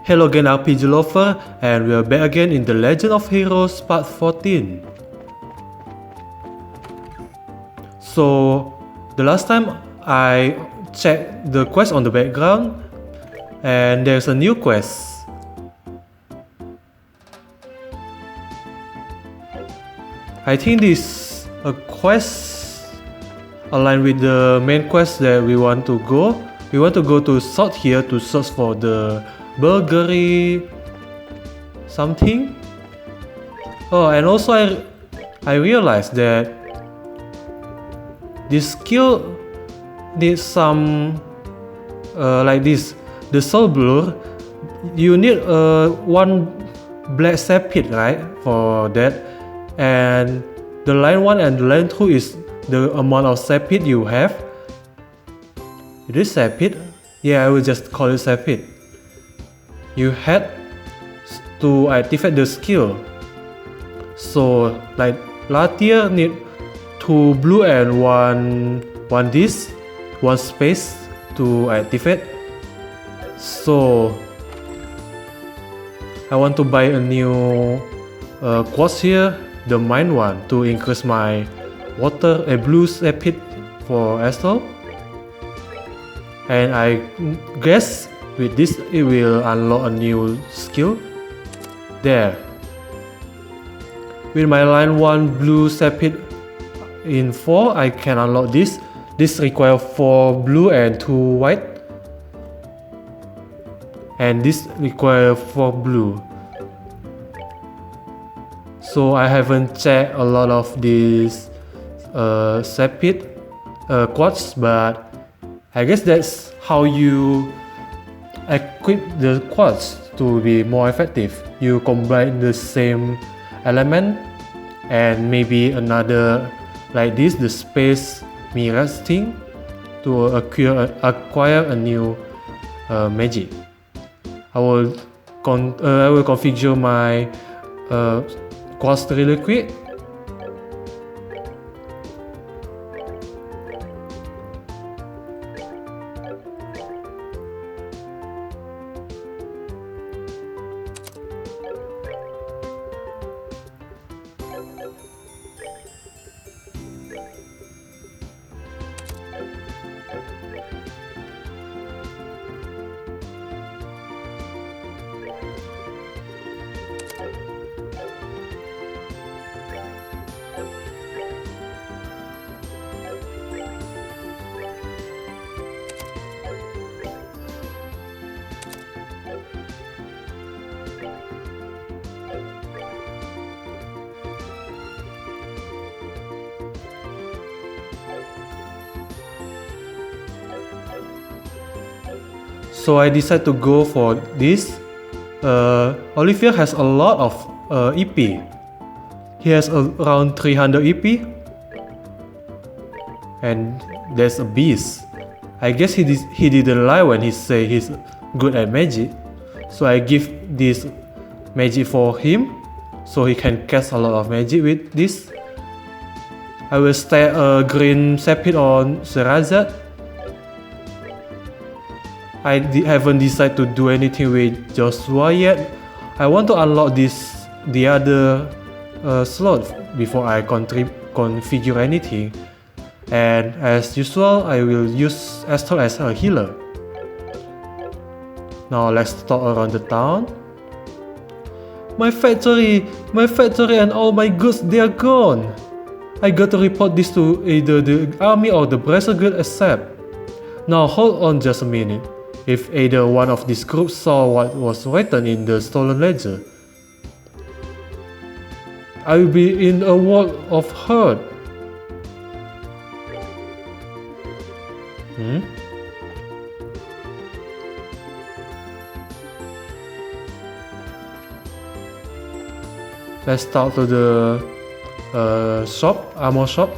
Hello again RPG lover, and we are back again in The Legend of Heroes part 14. So the last time I checked the quest on the background and there's a new quest. I think this is a quest aligned with the main quest that we want to go. We want to go to south here to search for the Burglary something. Oh, and also I realized that this skill needs some like this. The soul blur, you need one black sapphire, right, for that, and the line 1 and the line 2 is the amount of sapphire you have. It is sapphire? Yeah, I will just call it sapphire. You had to activate the skill. So like Valleria need 2 blue and one this, 1 space to activate. So I want to buy a new quartz here, the mine one, to increase my water a blue sapphire for Astral. And I guess with this it will unlock a new skill. There. With my line 1 blue sapphire in 4, I can unlock this. This requires 4 blue and 2 white. And this requires 4 blue. So I haven't checked a lot of these sapphire quartz, but I guess that's how you equip the quartz to be more effective. You combine the same element and maybe another like this, the space mirrors thing, to acquire a new magic. I will configure my quartz really quick. So I decided to go for this. Olivier has a lot of EP. He has around 300 EP. And there's a beast. I guess he didn't lie when he say he's good at magic. So I give this magic for him, so he can cast a lot of magic with this. I will stack a green sapphire on Sherazade. I haven't decided to do anything with Joshua yet. I want to unlock the other slot before I configure anything. And as usual, I will use Astral as a healer. Now let's talk around the town. My factory and all my goods, they are gone. I got to report this to either the army or the Bracer Guild ASAP. Now hold on just a minute. If either one of these groups saw what was written in the stolen ledger, I will be in a world of hurt. Let's talk to the armor shop.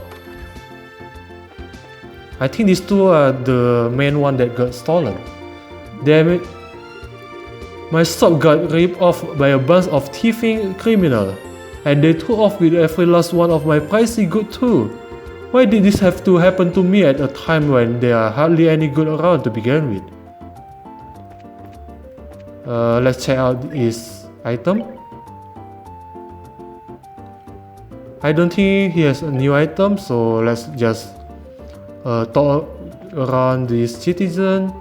I think these two are the main one that got stolen. Damn it. My shop got ripped off by a bunch of thieving criminals, and they took off with every last one of my pricey goods too. Why did this have to happen to me at a time when there are hardly any good around to begin with? Let's check out his item. I don't think he has a new item, so let's just talk around this citizen.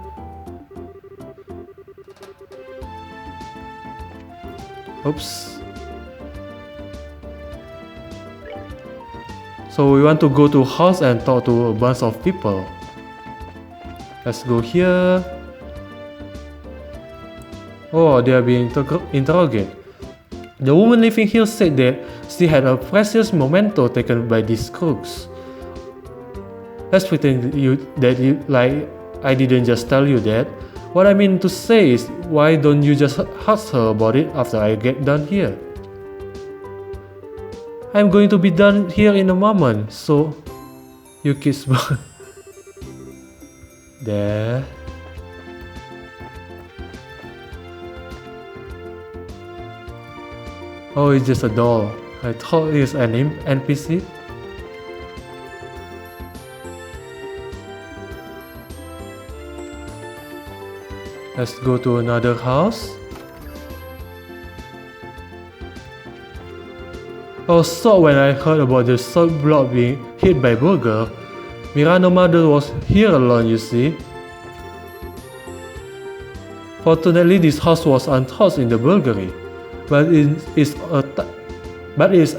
Oops. So we want to go to house and talk to a bunch of people. Let's go here. Oh, they are being interrogated. The woman living here said that she had a precious memento taken by these crooks. Let's pretend like I didn't just tell you that. What I mean to say is, why don't you just ask her about it after I get done here? I'm going to be done here in a moment, so you kiss me. There. Oh, it's just a doll. I thought it's an NPC. Let's go to another house. Oh, so when I heard about the South block being hit by burglar, Mirano's mother was here alone, you see. Fortunately, this house was untouched in the burglary, but it's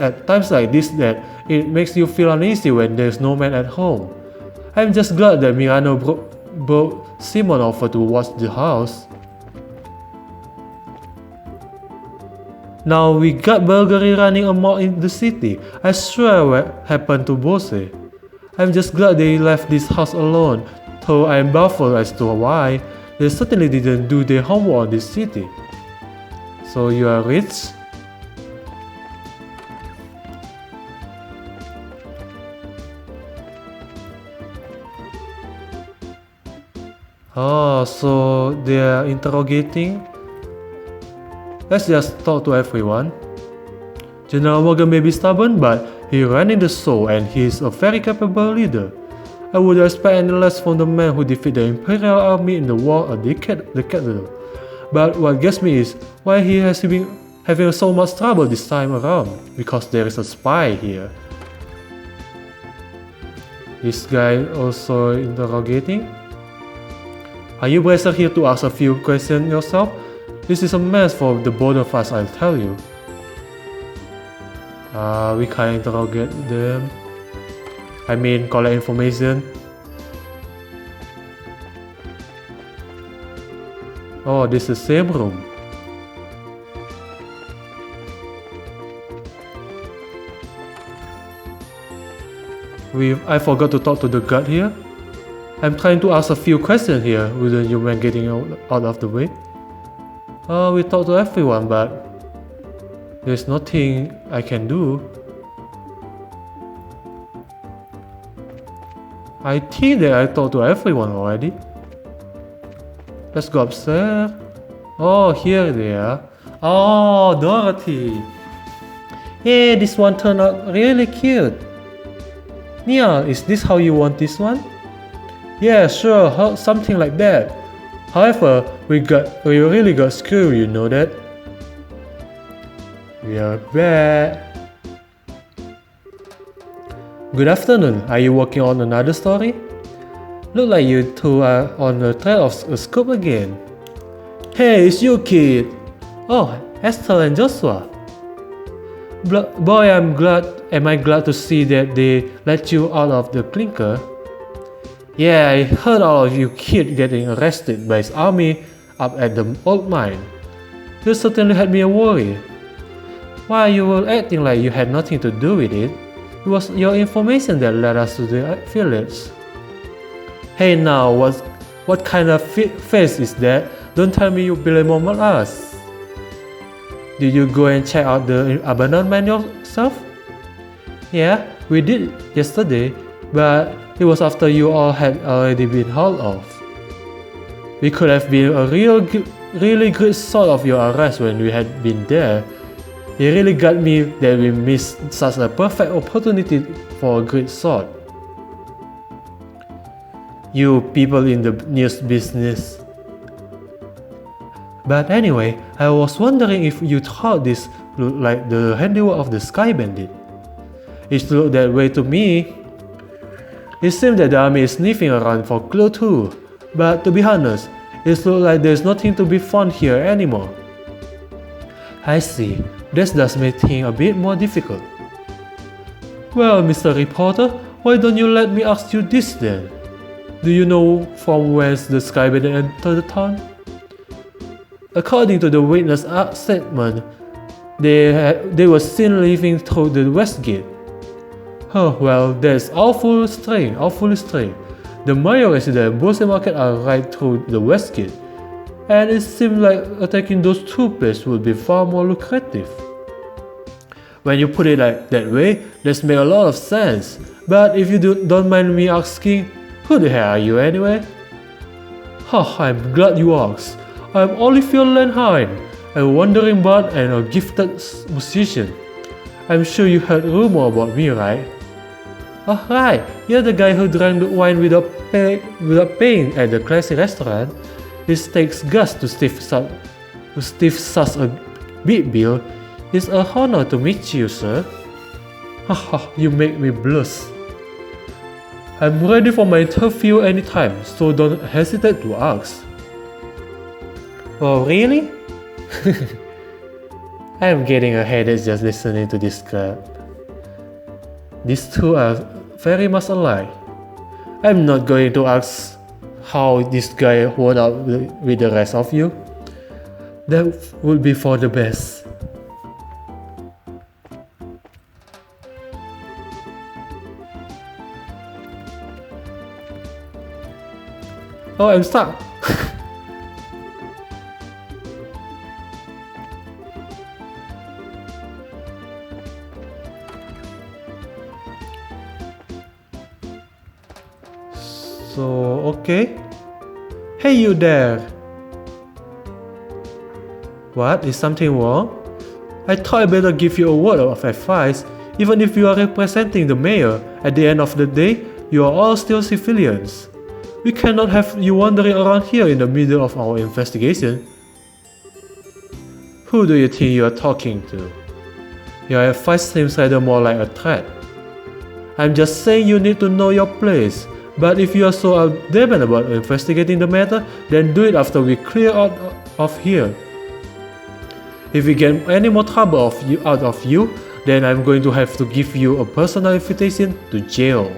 at times like this that it makes you feel uneasy when there's no man at home. I'm just glad that Mirano brought Simon over to watch the house. Now we got burglary running amok in the city. I swear what happened to Bose. I'm just glad they left this house alone, though I'm baffled as to why. They certainly didn't do their homework on this city. So you are rich? Oh, so they are interrogating? Let's just talk to everyone. General Morgan may be stubborn, but he ran in the show and he is a very capable leader. I would expect any less from the man who defeated the Imperial Army in the war a decade ago. But what gets me is why he has been having so much trouble this time around, because there is a spy here. This guy also interrogating. Are you present here to ask a few questions yourself? This is a mess for the both of us, I'll tell you. We can't interrogate them. I mean, collect information. Oh, this is the same room. I forgot to talk to the guard here. I'm trying to ask a few questions here. Wouldn't you mind getting out of the way? We talked to everyone, but there's nothing I can do. I think that I talked to everyone already. Let's go upstairs. Oh, here they are. Oh, Dorothy. Hey, this one turned out really cute. Nia, is this how you want this one? Yeah, sure, something like that. However, we really got screwed, you know that? We are back. Good afternoon, are you working on another story? Look like you two are on the trail of a scoop again. Hey, it's you kid! Oh, Esther and Joshua. Boy, am I glad to see that they let you out of the clinker. Yeah, I heard all of you kids getting arrested by his army up at the old mine. You certainly had me worried. Why you were acting like you had nothing to do with it? It was your information that led us to the village. Hey now, what kind of face is that? Don't tell me you blame on us. Did you go and check out the abandoned mine yourself? Yeah, we did yesterday, but it was after you all had already been hauled off. We could have been a really good sort of your arrest when we had been there. It really got me that we missed such a perfect opportunity for a great sword. You people in the news business. But anyway, I was wondering if you thought this looked like the handiwork of the Sky Bandit. It looked that way to me. It seems that the army is sniffing around for clue too, but to be honest, it looks like there's nothing to be found here anymore. I see, this does make things a bit more difficult. Well, Mr. Reporter, why don't you let me ask you this then? Do you know from whence the Sky Bandit entered the town? According to the witness statement, they were seen leaving through the west gate. Oh, well, that's awfully strange. The mayor residence and Bose Market are right through the west gate, and it seems like attacking those two places would be far more lucrative. When you put it like that way, that makes a lot of sense. But if you don't mind me asking, who the hell are you anyway? I'm glad you asked. I'm Olivier Lenheim, a wandering bard and a gifted musician. I'm sure you heard rumor about me, right? Oh right, you're the guy who drank the wine without paying at the classy restaurant. It takes guts to stiff such a big bill. It's an honor to meet you, sir. Haha, you make me blush. I'm ready for my interview anytime, so don't hesitate to ask. Oh really? I'm getting a headache just listening to this crap. These two are very much alike. I'm not going to ask how this guy worked out with the rest of you. That would be for the best. Oh, I'm stuck. So, okay. Hey you there! What? Is something wrong? I thought I better give you a word of advice. Even if you are representing the mayor, at the end of the day, you are all still civilians. We cannot have you wandering around here in the middle of our investigation. Who do you think you are talking to? Your advice seems rather more like a threat. I'm just saying you need to know your place. But if you are so adamant about investigating the matter, then do it after we clear out of here. If we get any more trouble out of you, then I'm going to have to give you a personal invitation to jail.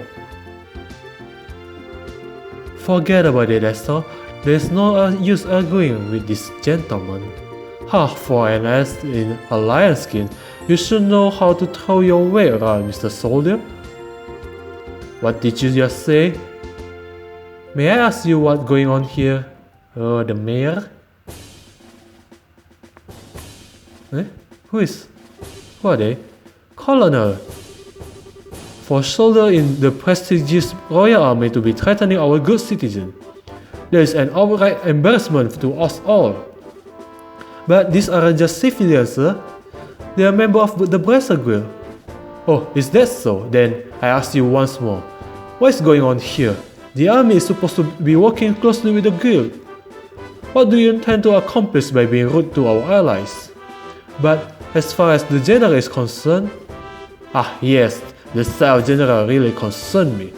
Forget about it, Esther. There's no use arguing with this gentleman. For an ass in a lion's skin, you should know how to throw your weight around, Mr. Soldier. What did you just say? May I ask you what's going on here? The mayor? Who are they? Colonel. For a soldier in the prestigious Royal Army to be threatening our good citizen. There is an outright embarrassment to us all. But these aren't just civilians, sir. They are members of the Brotherhood. Oh, is that so? Then I ask you once more. What is going on here? The army is supposed to be working closely with the guild. What do you intend to accomplish by being rude to our allies? But as far as the general is concerned, yes, the South General really concerned me.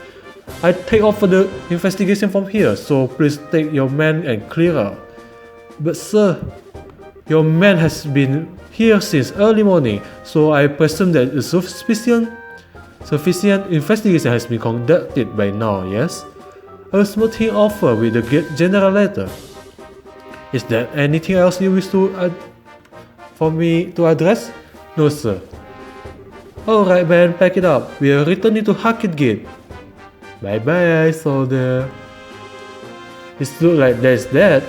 I take over the investigation from here, so please take your men and clear out. But sir, your man has been here since early morning, so I presume that a sufficient investigation has been conducted by now, yes? A smoothing offer with the general letter. Is there anything else you wish for me to address? No, sir. Alright, man, pack it up. We are returning to Hackett Gate. Bye bye, soldier. It looks like there's that.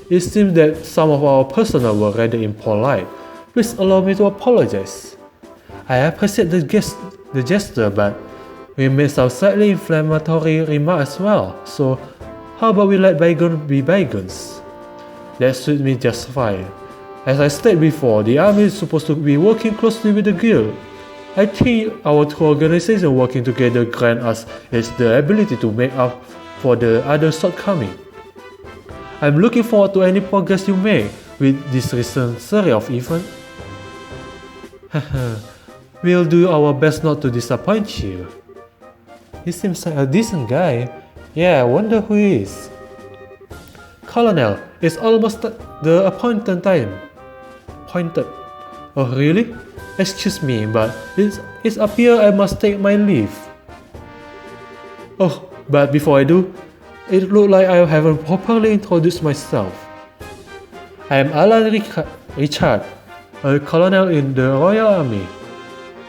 It seems that some of our personnel were rather impolite. Please allow me to apologize. I appreciate the gesture, but we made some slightly inflammatory remarks as well, so how about we let bygones be bygones? That suits me just fine. As I stated before, the army is supposed to be working closely with the guild. I think our two organizations working together grant us the ability to make up for the other shortcomings. I'm looking forward to any progress you make with this recent series of events. We'll do our best not to disappoint you. He seems like a decent guy. Yeah, I wonder who he is. Colonel, it's almost the appointed time. Appointed. Oh really? Excuse me, but it's appear I must take my leave. Oh, but before I do, it looks like I haven't properly introduced myself. I am Alan Richard, a colonel in the Royal Army.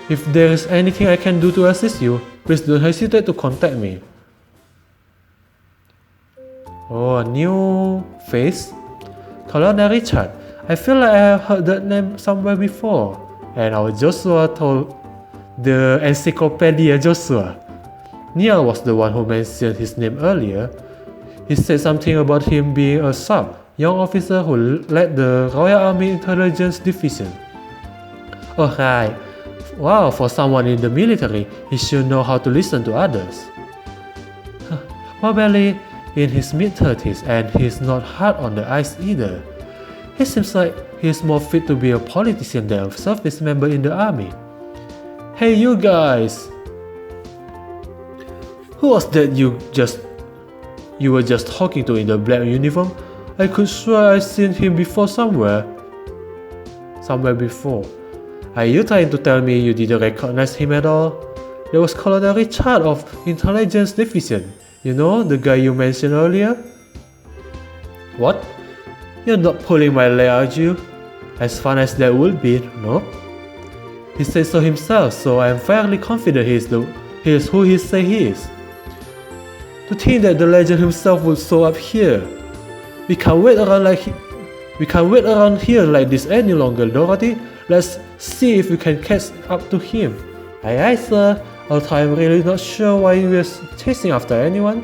If there is anything I can do to assist you, please don't hesitate to contact me. Oh, a new face? Colonel Richard. I feel like I have heard that name somewhere before. And our Joshua told the Encyclopedia Joshua. Neil was the one who mentioned his name earlier. He said something about him being a sharp, young officer who led the Royal Army Intelligence Division. Oh right. Wow, for someone in the military, he should know how to listen to others. Probably in his mid-30s and he's not hard on the eyes either. He seems like he's more fit to be a politician than a service member in the army. Hey you guys! Who was that you were just talking to in the black uniform? I could swear I've seen him before somewhere. Somewhere before. Are you trying to tell me you didn't recognize him at all? That was Colonel Richard of Intelligence Division. You know, the guy you mentioned earlier? What? You're not pulling my leg, are you? As fun as that would be, no? He said so himself, so I am fairly confident he is who he says he is. To think that the legend himself would show up here. We can't wait around here like this any longer, Dorothy. Let's see if we can catch up to him. Aye, sir. Although I'm really not sure why he was chasing after anyone.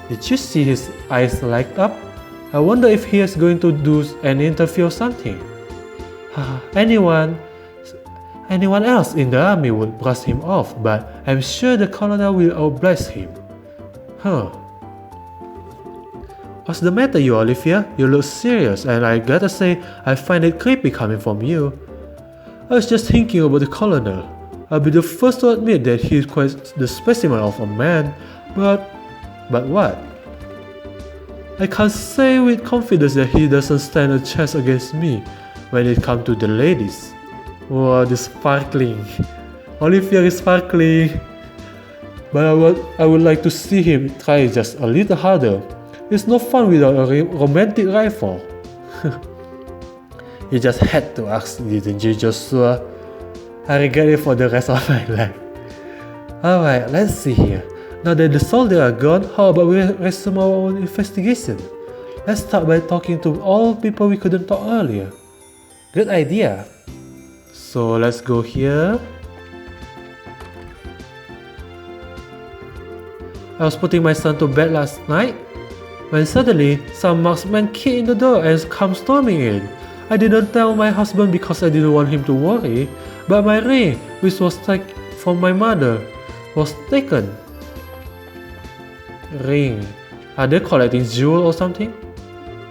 Did you see his eyes light up? I wonder if he is going to do an interview or something. Anyone else in the army would brush him off, but I'm sure the colonel will oblige him. What's the matter, you Olivia? You look serious, and I gotta say, I find it creepy coming from you. I was just thinking about the colonel. I'll be the first to admit that he's quite the specimen of a man, but what? I can't say with confidence that he doesn't stand a chance against me when it comes to the ladies. Wow, the sparkling. Olivia is sparkling. But I would like to see him try just a little harder. It's no fun without a romantic rifle. You just had to ask, didn't you, Joshua? I regret it for the rest of my life. Alright, let's see here. Now that the soldiers are gone, how about we resume our own investigation? Let's start by talking to all people we couldn't talk earlier. Good idea. So let's go here. I was putting my son to bed last night when suddenly some marksman kicked in the door and come storming in. I didn't tell my husband because I didn't want him to worry, but my ring, which was taken from my mother, was taken. Ring. Are they collecting jewels or something?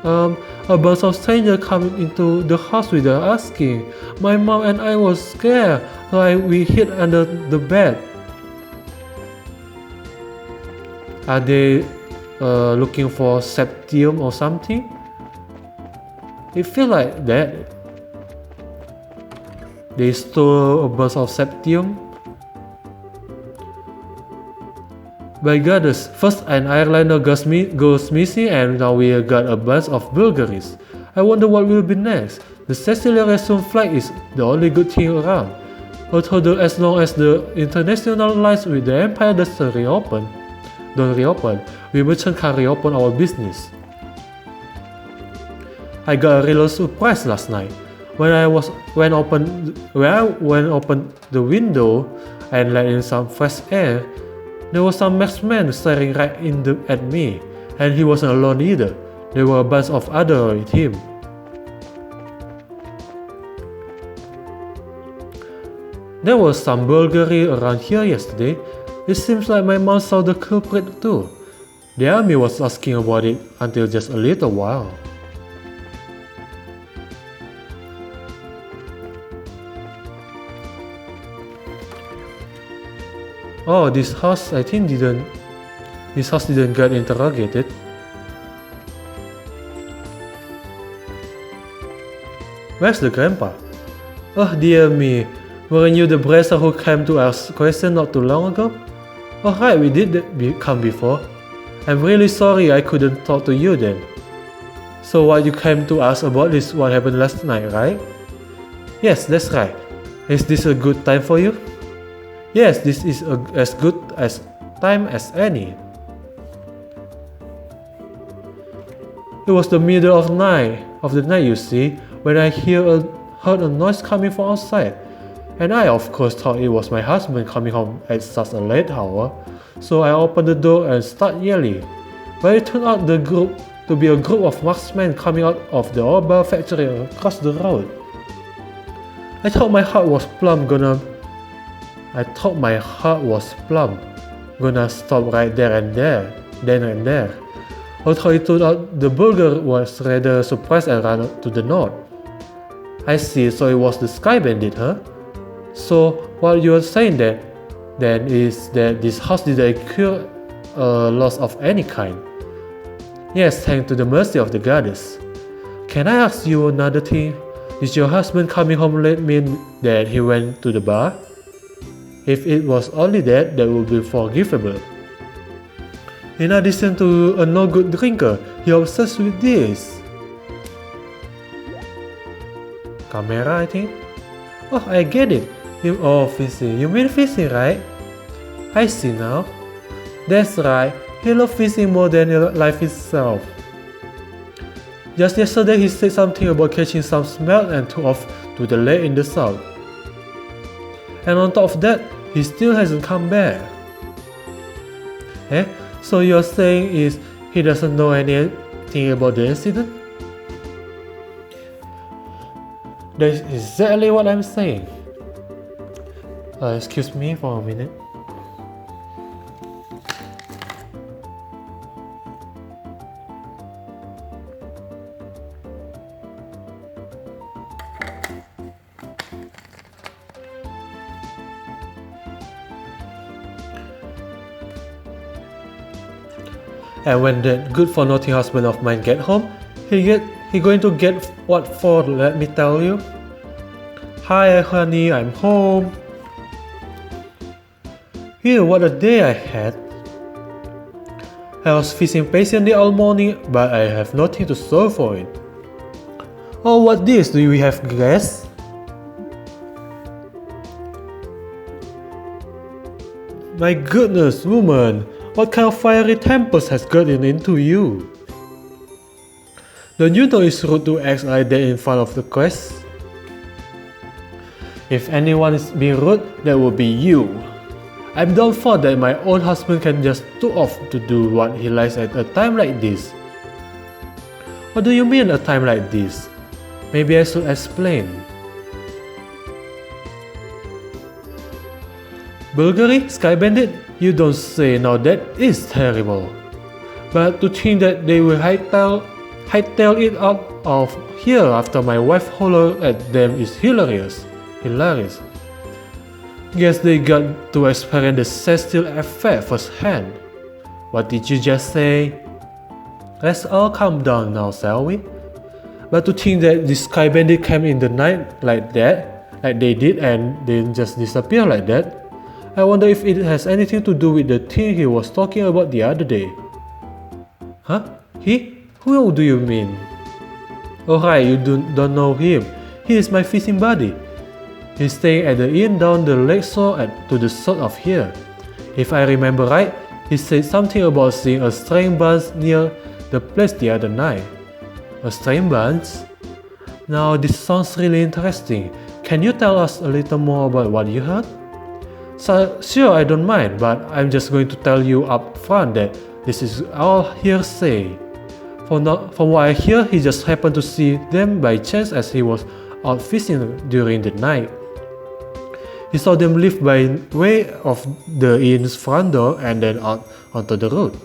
A bunch of strangers coming into the house without asking. My mom and I were scared, so we hid under the bed. Are they looking for septium or something? It feels like that. They stole a bunch of septium. By goddess, first an airliner goes missing and now we got a bunch of burglaries. I wonder what will be next. The Cecilia resumed flight is the only good thing around. Although as long as the international lines with the Empire don't reopen, we merchants can reopen our business. I got a real surprise last night. When I opened the window and let in some fresh air, there was some marksman staring right at me, and he wasn't alone either. There were a bunch of others with him. There was some burglary around here yesterday. It seems like my mom saw the culprit too. The army was asking about it until just a little while. Oh, this house didn't get interrogated. Where's the grandpa? Oh dear me, weren't you the bracer who came to ask questions not too long ago? Oh right, we did come before. I'm really sorry I couldn't talk to you then. So what, you came to ask about this what happened last night, right? Yes, that's right. Is this a good time for you? Yes, this is as good as time as any. It was the middle of the night, you see, when I heard a noise coming from outside, and I of course thought it was my husband coming home at such a late hour, so I opened the door and started yelling. But it turned out to be a group of marksmen coming out of the orbal factory across the road. I thought my heart was plumb gonna stop right then and there. Although it turned out the burglar was rather surprised and ran to the north. I see, so it was the Sky Bandit, huh? So what you are saying then is that this house didn't incur a loss of any kind. Yes, thanks to the mercy of the goddess. Can I ask you another thing? Did your husband coming home late mean that he went to the bar? If it was only that would be forgivable. In addition to a no-good drinker, he obsessed with this. Camera, I think? Oh, I get it. Fishing. You mean fishing, right? I see now. That's right. He loves fishing more than life itself. Just yesterday he said something about catching some smelt and took off to the lake in the south. And on top of that, he still hasn't come back. Eh? So you're saying is he doesn't know anything about the incident? That's exactly what I'm saying. Excuse me for a minute. And when that good-for-nothing husband of mine get home, he going to get what for, let me tell you. Hi honey, I'm home. Here, what a day I had. I was fishing patiently all morning, but I have nothing to show for it. Oh, what this? Do we have guests? My goodness, woman, what kind of fiery tempers has gotten into you? Don't you know it's rude to act like that in front of the guests? If anyone is being rude, that would be you. I'm doubtful that my own husband can just took off to do what he likes at a time like this. What do you mean a time like this? Maybe I should explain. Burglary, Sky Bandit? You don't say, now that is terrible. But to think that they will hightail it out of here after my wife hollered at them is hilarious. Guess they got to experience the sexual effect firsthand. What did you just say? Let's all calm down now, shall we? But to think that the Sky Bandit came in the night like that, like they did, and then just disappear like that, I wonder if it has anything to do with the thing he was talking about the other day. Huh? He? Who do you mean? Oh right, you don't know him. He is my fishing buddy. He's staying at the inn down the lakeshore to the south of here. If I remember right, he said something about seeing a strange bunch near the place the other night. A strange bunch? Now this sounds really interesting. Can you tell us a little more about what you heard? So, sure, I don't mind, but I'm just going to tell you up front that this is all hearsay. From what I hear, he just happened to see them by chance as he was out fishing during the night. He saw them leave by way of the inn's front door and then out onto the road.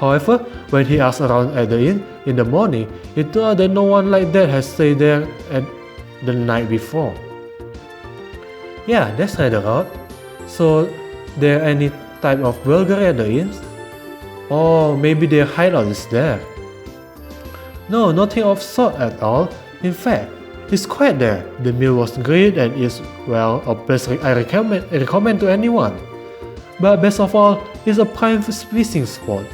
However, when he asked around at the inn in the morning, he thought that no one like that had stayed there at the night before. Yeah, that's rather odd. So, there any type of burglary at the inn? Or maybe their hideout is there? No, nothing of sort at all. In fact, it's quiet there. The meal was great and is, well, a place I recommend to anyone. But best of all, it's a prime fishing spot.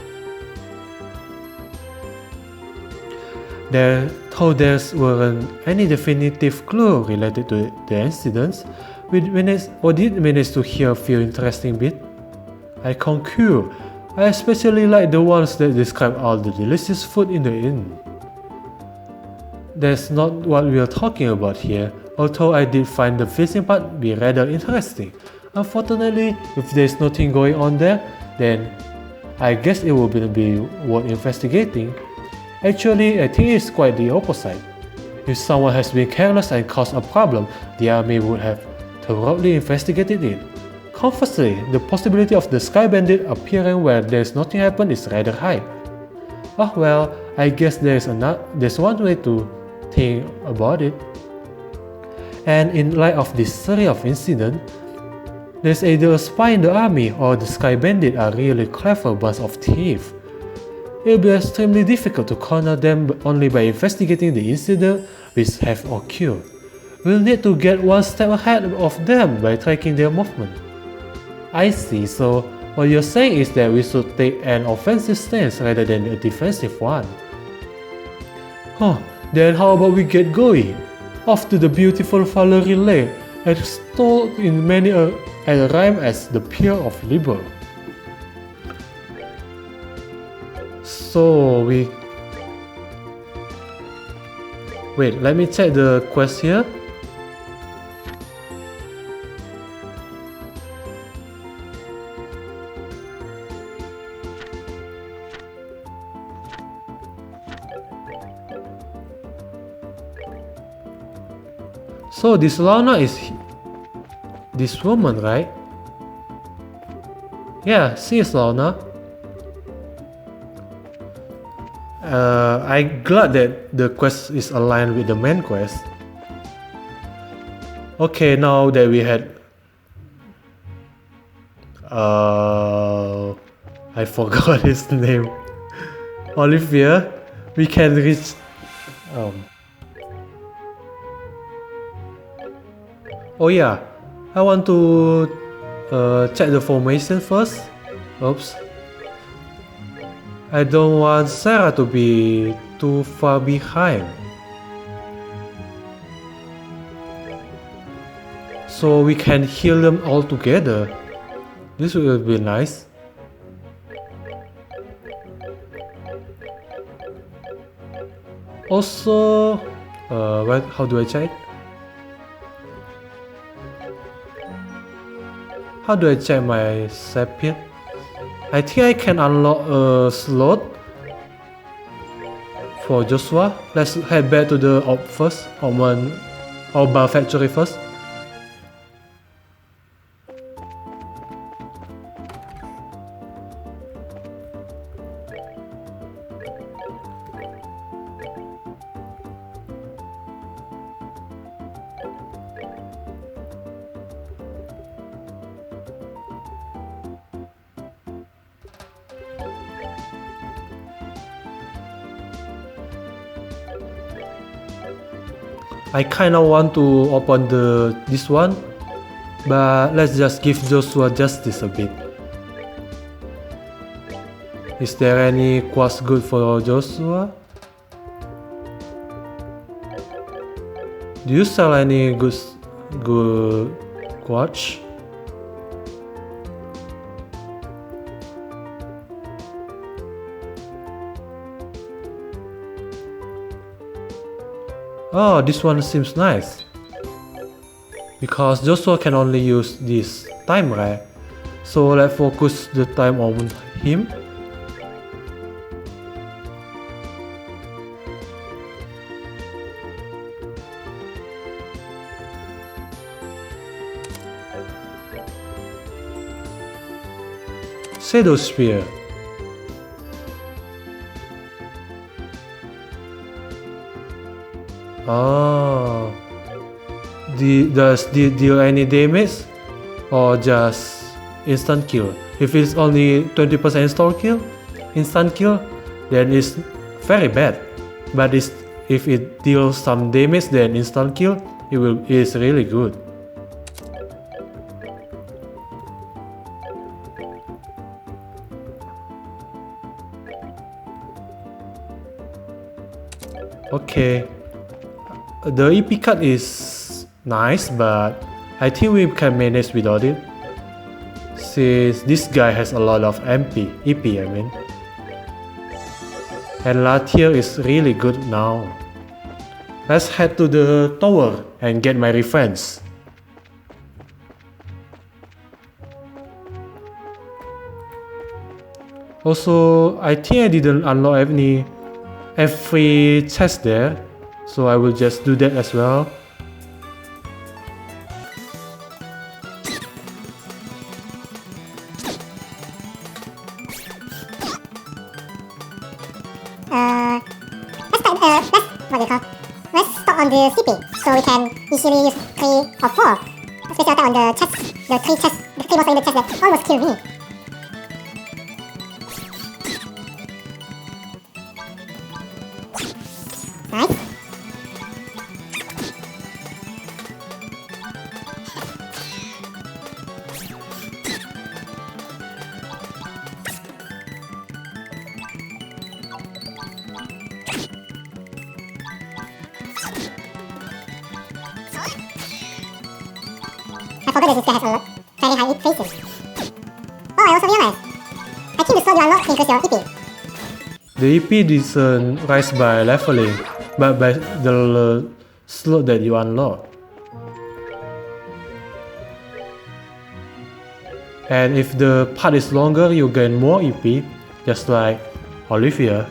Though there weren't any definitive clue related to the incidents, we did manage to hear a few interesting bits. I concur. I especially like the ones that describe all the delicious food in the inn. That's not what we are talking about here, although I did find the fishing part be rather interesting. Unfortunately, if there's nothing going on there, then I guess it wouldn't be worth investigating. Actually, I think it's quite the opposite. If someone has been careless and caused a problem, the army would have thoroughly investigated it. Conversely, the possibility of the Sky Bandit appearing where there's nothing happened is rather high. Oh well, I guess there's one way to think about it. And in light of this series of incidents, there's either a spy in the army or the Sky Bandit are really clever bunch of thieves. It will be extremely difficult to corner them only by investigating the incident which have occurred. We'll need to get one step ahead of them by tracking their movement. I see, so what you're saying is that we should take an offensive stance rather than a defensive one. Huh, then how about we get going? Off to the beautiful Valleria Lake, extolled in many a rhyme as the Pier of Liberty. So wait, let me check the quest here. So this Lana is this woman, right? Yeah, she is Lana. I'm glad that the quest is aligned with the main quest. Okay, now that we had I forgot his name. Olivia, we can reach oh yeah, I want to check the formation first. Oops. I don't want Sarah to be too far behind. So we can heal them all together. This will be nice. Also, how do I check? How do I check my save? I think I can unlock a slot for Joshua. Let's head back to the orbal factory first. I kinda want to open this one, but let's just give Joshua justice a bit. Is there any quest good for Joshua? Do you sell any good watch? Oh, this one seems nice. Because Joshua can only use this time, right? So let's focus the time on him. Shadow Spear. Oh, does it deal any damage or just instant kill? If it's only 20% instant kill, then it's very bad. But if it deals some damage, then instant kill, is really good. Okay, the EP card is nice, but I think we can manage without it, since this guy has a lot of EP I mean. And Latier is really good now. Let's head to the tower and get my revenge. Also, I think I didn't unlock every chest there, so I will just do that as well. Let's stop on the CP, so we can easily use 3 or 4 special attack on the chest, the 3 monsters in the chest that almost killed me. Nice. I forgot that this guy has a very high facing. Oh, I also realized. I think the slot you unlock increases your EP. The EP doesn't rise by leveling, but by the slot that you unlock. And if the path is longer, you gain more EP, just like Olivia.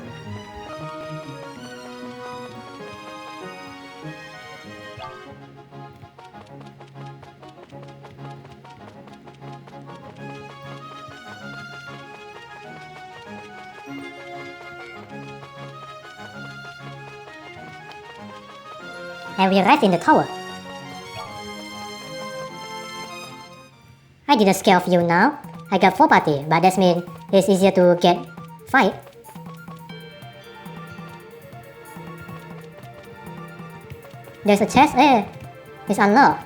And we arrived in the tower. I didn't scare of you now. I got 4 party, but that means it's easier to get fight. There's a chest, it's unlocked.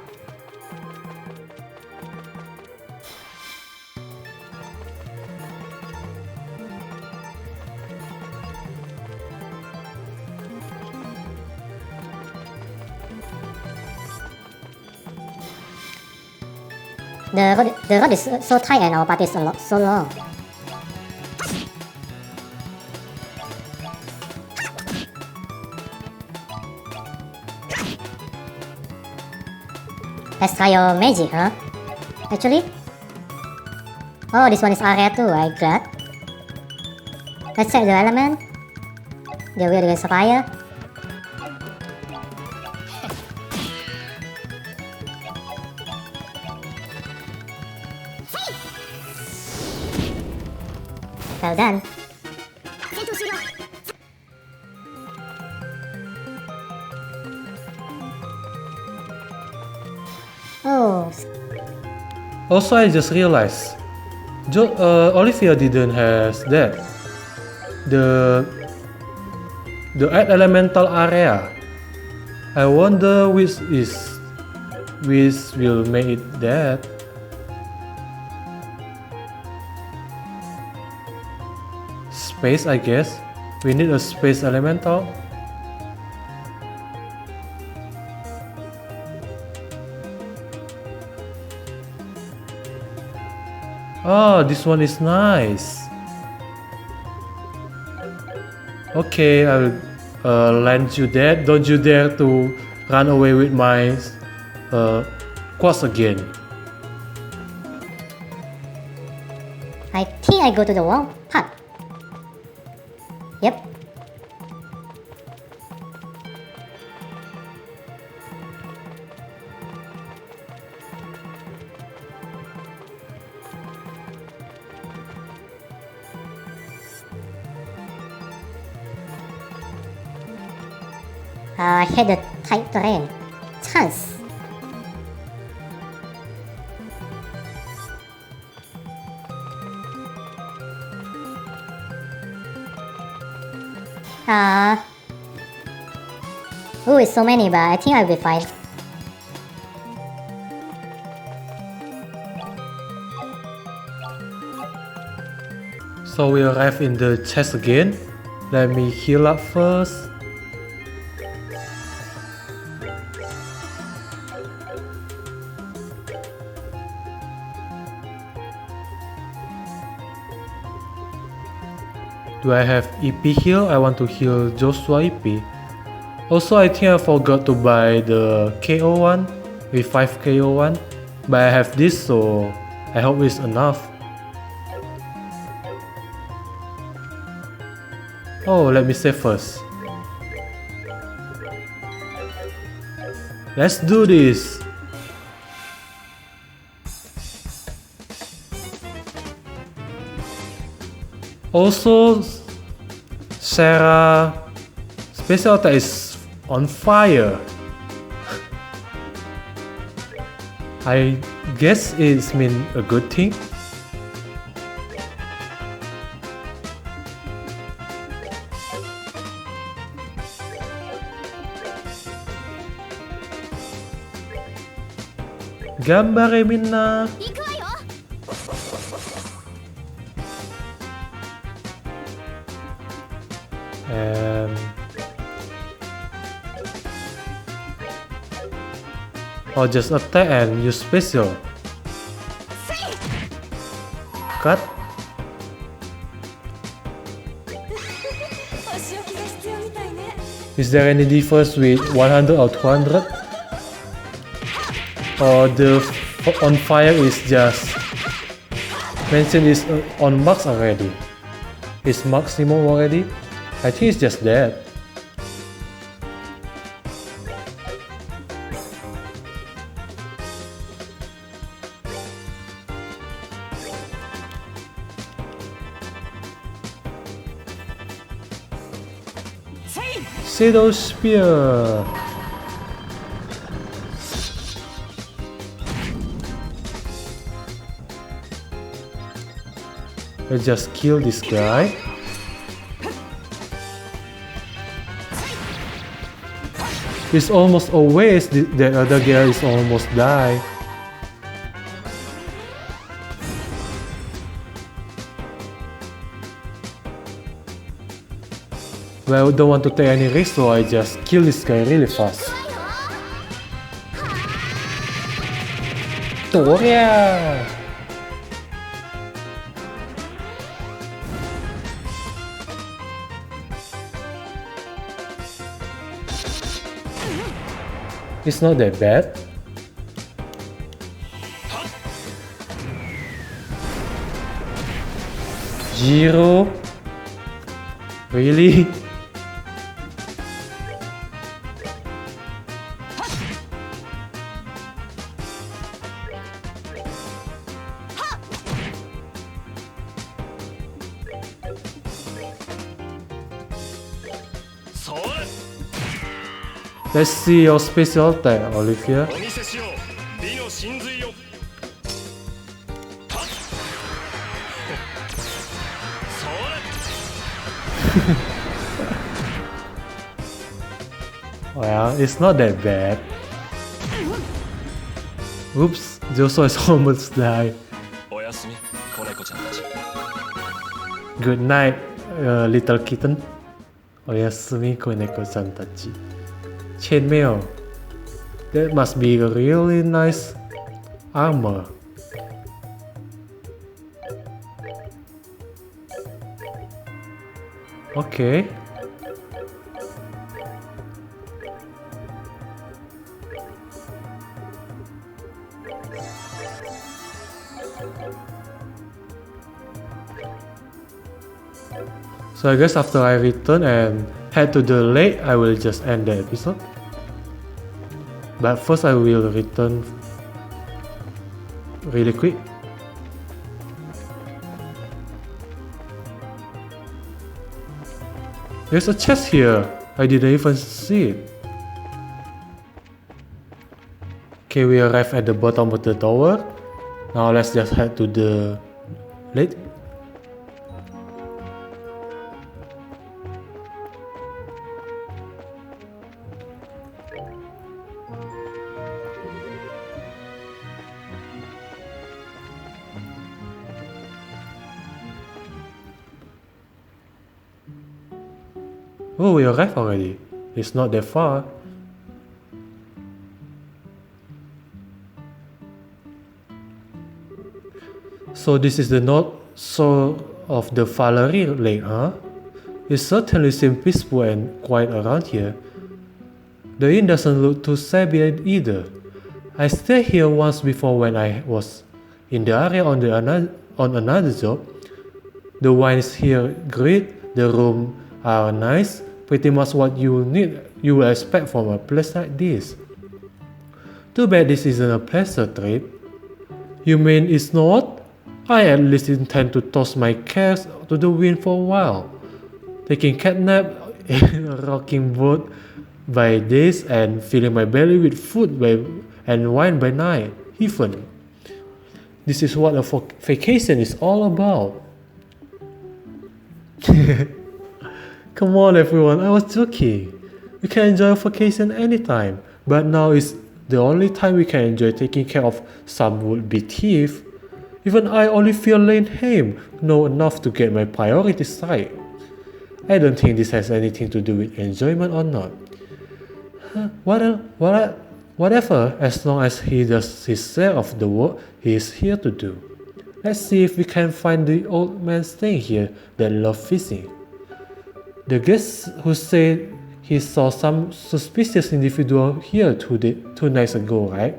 The road is so tight and our party is so long. Let's try your magic, huh? Actually? Oh, this one is area too, I glad. Let's check the element. The weird against fire. Well done. Oh. Also, I just realized, Olivia didn't have that. The Earth Elemental area. I wonder which will make it that. Space, I guess. We need a space elemental. Oh, this one is nice. Okay, I will lend you that. Don't you dare to run away with my quartz again. I think I go to the wrong path. Yep. I hate the tight terrain. Chance. Ooh, it's so many, but I think I'll be fine. So we arrive in the chest again. Let me heal up first. Do I have EP heal? I want to heal Joshua EP. Also, I think I forgot to buy the KO one, revive KO one, but I have this, so I hope it's enough. Oh, let me save first. Let's do this. Also, Sarah special attack is on fire. I guess it's mean a good thing. Gambare minna. And or just attack and use special. Cut. Is there any difference with 100 or 200? Or the on fire is just mentioned is on max already? Is maximum already? I think it's just that. Shadow Spear. Let's just kill this guy. It's almost always the other guy is almost die. Well, I don't want to take any risk, so I just kill this guy really fast. Valleria! It's not that bad. Zero? Really? Let's see your special attack, Olivia. Well, it's not that bad. Oops, Joshua is almost died. Good night, little kitten. Oyasumi koneko-chan tachi. Chainmail. That must be a really nice armor. Okay. So I guess after I return and head to the lake, I will just end the episode. But first I will return really quick. There's a chest here. I didn't even see it. Okay, we arrived at the bottom of the tower. Now let's just head to the lake. Oh, we arrived already. It's not that far. So this is the north shore of the Valleria lake, huh? It certainly seems peaceful and quiet around here. The inn doesn't look too shabby either. I stayed here once before when I was in the area on another job. The wine is here great, the rooms are nice, pretty much what you will expect from a place like this. Too bad this isn't a pleasure trip. You mean it's not? I at least intend to toss my cares to the wind for a while, taking cat nap in a rocking boat by days and filling my belly with food and wine by night. Even this is what a vacation is all about. Come on everyone, I was joking. We can enjoy a vacation anytime, but now is the only time we can enjoy taking care of some would-be thief. Even I only feel lame know enough to get my priorities right. I don't think this has anything to do with enjoyment or not. Whatever, as long as he does his share of the work he is here to do. Let's see if we can find the old man staying here that loves fishing. The guest who said he saw some suspicious individual here 2 nights ago, right?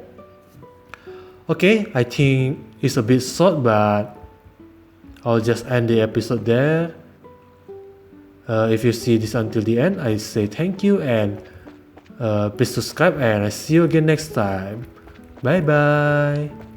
Okay, I think it's a bit short, but I'll just end the episode there. If you see this until the end, I say thank you and please subscribe, and I see you again next time. Bye bye.